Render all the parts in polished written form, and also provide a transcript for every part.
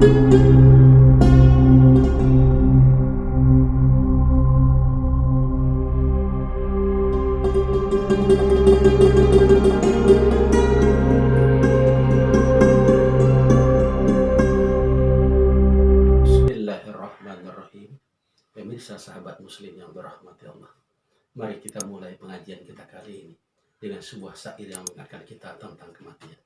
Bismillahirrahmanirrahim. Pemirsa sahabat muslim yang dirahmati Allah, mari kita mulai pengajian kita kali ini dengan sebuah syair yang mengingatkan kita tentang kematian.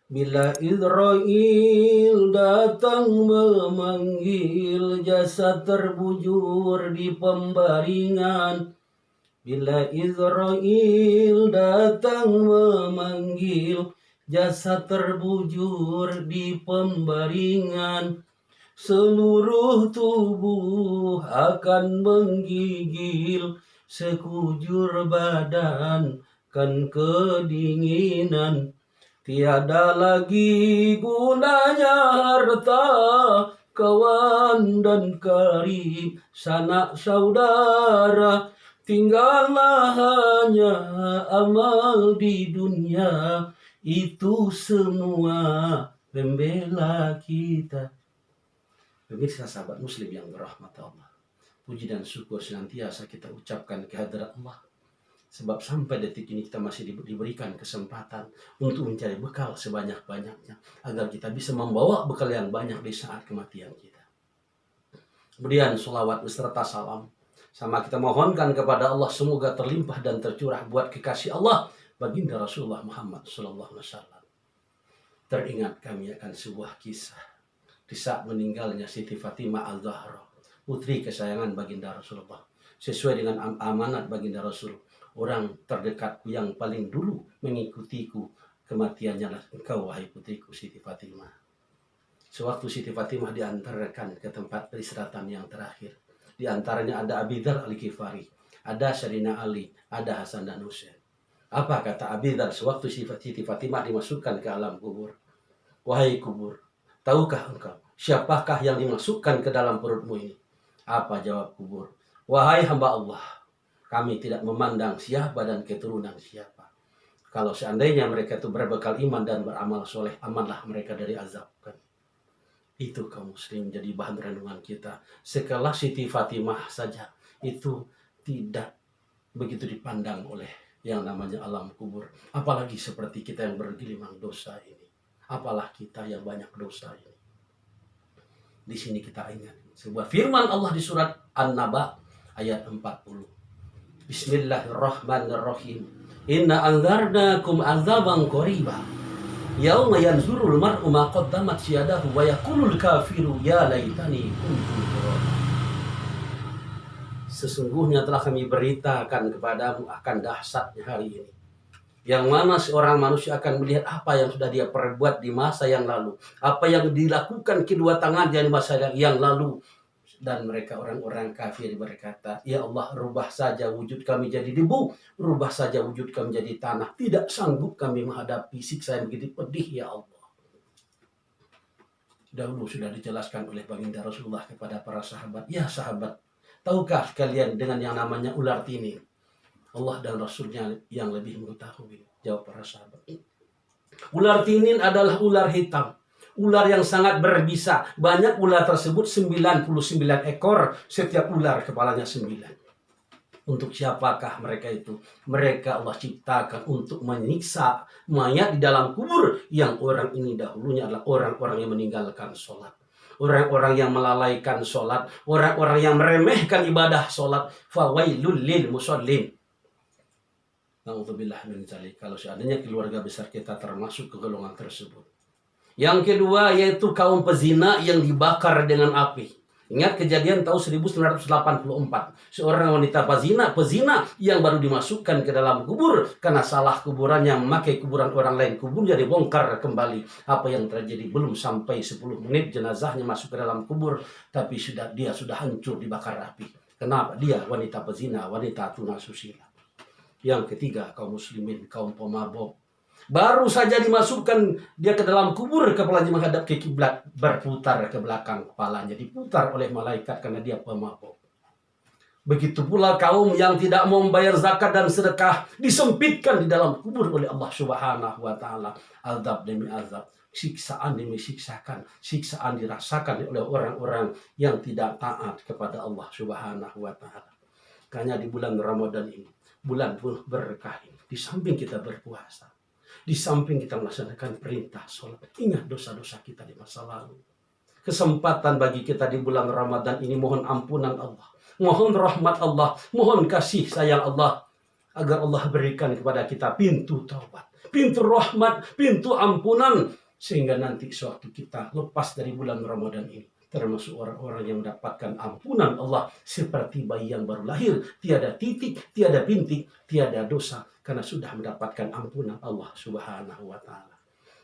Bila Israel datang memanggil, jasad terbujur di pembaringan. Bila Israel datang memanggil, jasad terbujur di pembaringan. Seluruh tubuh akan menggigil, sekujur badan kan kedinginan. Tiada lagi gunanya harta, kawan dan karib, sanak saudara. Tinggallah hanya amal di dunia, itu semua pembela kita. Pemirsa sahabat muslim yang berahmat Allah, puji dan syukur senantiasa kita ucapkan kehadirat Allah. Sebab sampai detik ini kita masih diberikan kesempatan untuk mencari bekal sebanyak-banyaknya, agar kita bisa membawa bekal yang banyak di saat kematian kita. Kemudian sholawat beserta salam sama kita mohonkan kepada Allah, semoga terlimpah dan tercurah buat kekasih Allah baginda Rasulullah Muhammad SAW. Teringat kami akan sebuah kisah di saat meninggalnya Siti Fatimah Al-Zahra, putri kesayangan baginda Rasulullah. Sesuai dengan amanat baginda Rasul, orang terdekatku yang paling dulu mengikutiku, kematiannya lah engkau wahai putriku Siti Fatimah. Sewaktu Siti Fatimah diantarkan ke tempat peristirahatan yang terakhir, di antaranya ada Abi Dzar Al-Ghifari, ada Sayyidina Ali, ada Hasan dan Husain. Apa kata Abi Dzar sewaktu Siti Fatimah dimasukkan ke alam kubur? Wahai kubur, tahukah engkau siapakah yang dimasukkan ke dalam perutmu ini? Apa jawab kubur? Wahai hamba Allah, kami tidak memandang siapa dan keturunan siapa. Kalau seandainya mereka itu berbekal iman dan beramal soleh, amanlah mereka dari azab. Kan? Itu kaum muslim jadi bahan renungan kita. Sekelas Siti Fatimah saja itu tidak begitu dipandang oleh yang namanya alam kubur. Apalagi seperti kita yang bergelimang dosa ini. Apalah kita yang banyak dosa ini. Di sini kita ingat sebuah firman Allah di surat An-Naba ayat 40. Bismillahirrahmanirrahim. Inna anzarnakum azaban qariba. Yauma yanzurul mar'u ma qaddamat yadahu wa yaqulul kafiru ya laitani kuntu turaba. Sesungguhnya telah kami beritakan kepadamu akan dahsyatnya hari ini, yang mana seorang manusia akan melihat apa yang sudah dia perbuat di masa yang lalu, apa yang dilakukan kedua tangannya di masa yang lalu. Dan mereka orang-orang kafir berkata, ya Allah, rubah saja wujud kami jadi debu, rubah saja wujud kami jadi tanah. Tidak sanggup kami menghadapi siksa yang begitu pedih, ya Allah. Dahulu sudah dijelaskan oleh baginda Rasulullah kepada para sahabat, ya sahabat, tahukah kalian dengan yang namanya ular tinin? Allah dan Rasulnya yang lebih mengetahui, jawab para sahabat. Ular tinin adalah ular hitam, ular yang sangat berbisa. Banyak ular tersebut 99 ekor, setiap ular kepalanya 9. Untuk siapakah mereka itu? Mereka Allah ciptakan untuk menyiksa mayat di dalam kubur, yang orang ini dahulunya adalah orang-orang yang meninggalkan sholat, orang-orang yang melalaikan sholat, orang-orang yang meremehkan ibadah sholat. Fawailul lil musallin. Na'udzubillah min dzalik. Kalau seandainya keluarga besar kita termasuk ke golongan tersebut. Yang kedua yaitu kaum pezina yang dibakar dengan api. Ingat kejadian tahun 1984. Seorang wanita pezina yang baru dimasukkan ke dalam kubur karena salah kuburannya, memakai kuburan orang lain. Kuburnya dibongkar kembali. Apa yang terjadi? Belum sampai 10 menit jenazahnya masuk ke dalam kubur, tapi dia sudah hancur dibakar api. Kenapa? Dia wanita pezina, wanita tunasusila. Yang ketiga kaum muslimin, kaum pemabok. Baru saja dimasukkan dia ke dalam kubur, kepalanya menghadap ke kiblat, berputar ke belakang kepalanya, diputar oleh malaikat karena dia pemabok. Begitu pula kaum yang tidak mau membayar zakat dan sedekah, disempitkan di dalam kubur oleh Allah Subhanahu wa taala, azab demi azab. siksaan demi siksaan dirasakan oleh orang-orang yang tidak taat kepada Allah Subhanahu wa taala. Makanya di bulan Ramadan ini, bulan penuh berkah ini, di samping kita berpuasa, di samping kita melaksanakan perintah sholat, ingat dosa-dosa kita di masa lalu. Kesempatan bagi kita di bulan Ramadan ini, mohon ampunan Allah, mohon rahmat Allah, mohon kasih sayang Allah, agar Allah berikan kepada kita pintu taubat, pintu rahmat, pintu ampunan, sehingga nanti suatu kita lepas dari bulan Ramadan ini termasuk orang-orang yang mendapatkan ampunan Allah seperti bayi yang baru lahir, tiada titik, tiada bintik, tiada dosa, karena sudah mendapatkan ampunan Allah Subhanahu wa taala.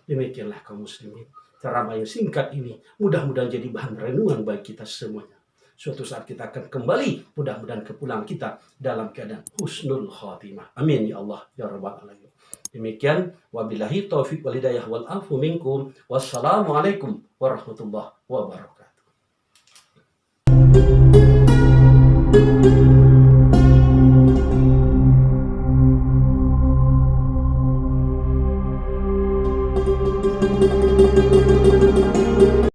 Demikianlah kaum muslimin, ceramah yang singkat ini mudah-mudahan jadi bahan renungan bagi kita semuanya. Suatu saat kita akan kembali, mudah-mudahan ke pulang kita dalam keadaan husnul khatimah. Amin ya Allah ya rabbal alamin. Demikian, wabillahi taufiq wal hidayah wal afu minkum. Wassalamualaikum warahmatullahi wabarakatuh. Thank you.